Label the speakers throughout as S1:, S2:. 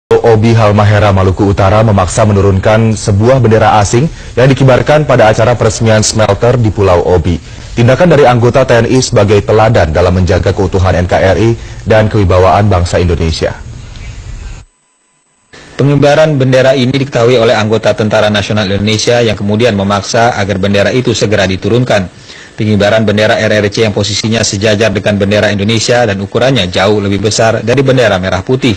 S1: Obi Halmahera, Maluku Utara memaksa menurunkan sebuah bendera asing yang dikibarkan pada acara peresmian smelter di Pulau Obi. Tindakan dari anggota TNI sebagai teladan dalam menjaga keutuhan NKRI dan kewibawaan bangsa Indonesia.
S2: Pengibaran bendera ini diketahui oleh anggota Tentara Nasional Indonesia yang kemudian memaksa agar bendera itu segera diturunkan. Pengibaran bendera RRC yang posisinya sejajar dengan bendera Indonesia dan ukurannya jauh lebih besar dari bendera merah putih.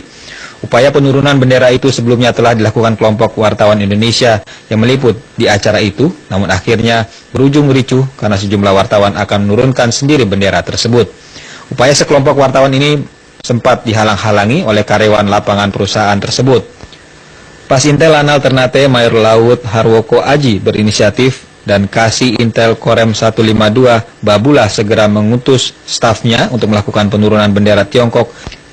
S2: Upaya penurunan bendera itu sebelumnya telah dilakukan kelompok wartawan Indonesia yang meliput di acara itu, namun akhirnya berujung ricuh karena sejumlah wartawan akan menurunkan sendiri bendera tersebut. Upaya sekelompok wartawan ini sempat dihalang-halangi oleh karyawan lapangan perusahaan tersebut. Pas Intel Lanal Ternate Mayor Laut Harwoko Aji berinisiatif dan Kasih Intel Korem 152 Babula segera mengutus stafnya untuk melakukan penurunan bendera Tiongkok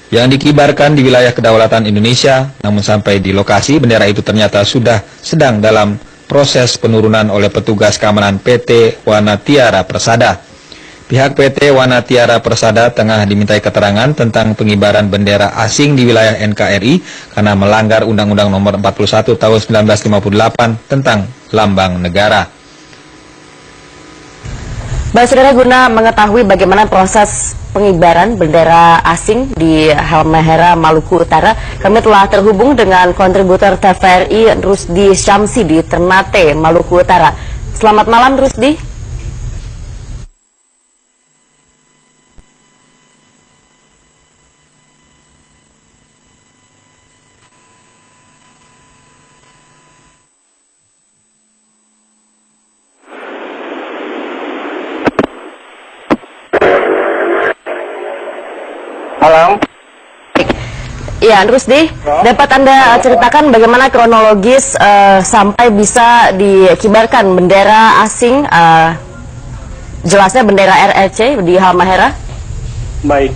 S2: yang dikibarkan di wilayah kedaulatan Indonesia, namun sampai di lokasi bendera itu ternyata sudah sedang dalam proses penurunan oleh petugas keamanan PT Wanatiara Persada. Pihak PT Wanatiara Persada tengah dimintai keterangan tentang pengibaran bendera asing di wilayah NKRI karena melanggar Undang-Undang Nomor 41 Tahun 1958 tentang Lambang Negara.
S3: Baik, saudara, guna mengetahui bagaimana proses pengibaran bendera asing di Halmahera, Maluku Utara, kami telah terhubung dengan kontributor TVRI Rusdi Syamsi di Ternate, Maluku Utara. Selamat malam, Rusdi.
S4: Malam.
S3: Ya, Rusdi, dapat Anda ceritakan bagaimana kronologis sampai bisa dikibarkan bendera asing, jelasnya bendera RRC di Halmahera?
S4: Baik,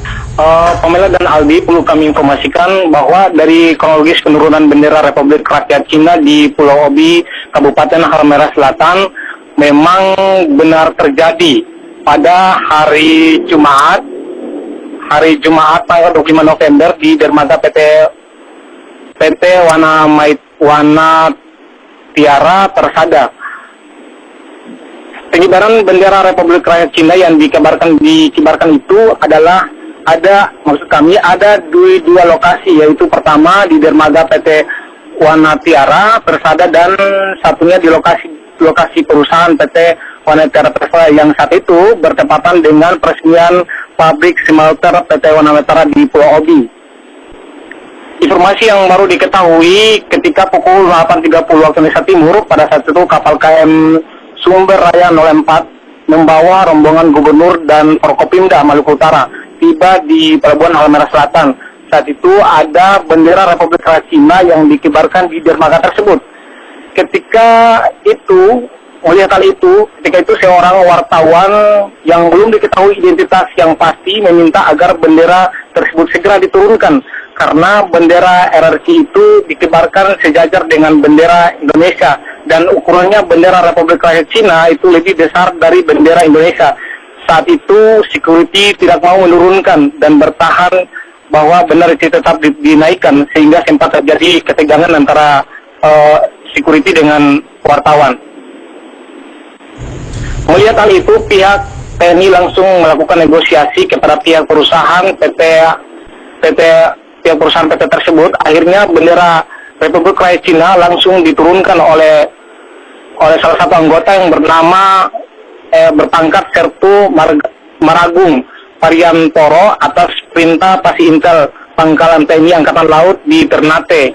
S4: Pamela dan Aldi, perlu kami informasikan bahwa dari kronologis penurunan bendera Republik Rakyat Cina di Pulau Obi, Kabupaten Halmahera Selatan, memang benar terjadi pada hari Jumat tanggal 25 November di dermaga PT Wanatiara Persada. Pengibaran bendera Republik Rakyat Cina yang dikibarkan itu adalah ada dua lokasi, yaitu pertama di dermaga PT Wanatiara Persada dan satunya di lokasi perusahaan PT Wanatiara Persada yang saat itu bertepatan dengan peresmian pabrik smelter PT Wanatiara di Pulau Obi. Informasi yang baru diketahui ketika pukul 8.30 waktu Indonesia Timur, pada saat itu kapal KM Sumber Raya 04 membawa rombongan gubernur dan Forkopimda Maluku Utara tiba di Pelabuhan Halmahera Selatan. Saat itu ada bendera Republik Rakyat Cina yang dikibarkan di dermaga tersebut. Ketika itu seorang wartawan yang belum diketahui identitas yang pasti meminta agar bendera tersebut segera diturunkan karena bendera RRC itu dikibarkan sejajar dengan bendera Indonesia dan ukurannya bendera Republik Rakyat Cina itu lebih besar dari bendera Indonesia. Saat itu security tidak mau menurunkan dan bertahan bahwa bendera itu tetap dinaikkan sehingga sempat terjadi ketegangan antara security dengan wartawan. Melihat hal itu, pihak TNI langsung melakukan negosiasi kepada pihak perusahaan PT tersebut. Akhirnya bendera Republik Rakyat Cina langsung diturunkan oleh salah satu anggota yang bernama berpangkat Sertu Maragung Pariantoro atas perintah Pasi Intel Pangkalan TNI Angkatan Laut di Ternate.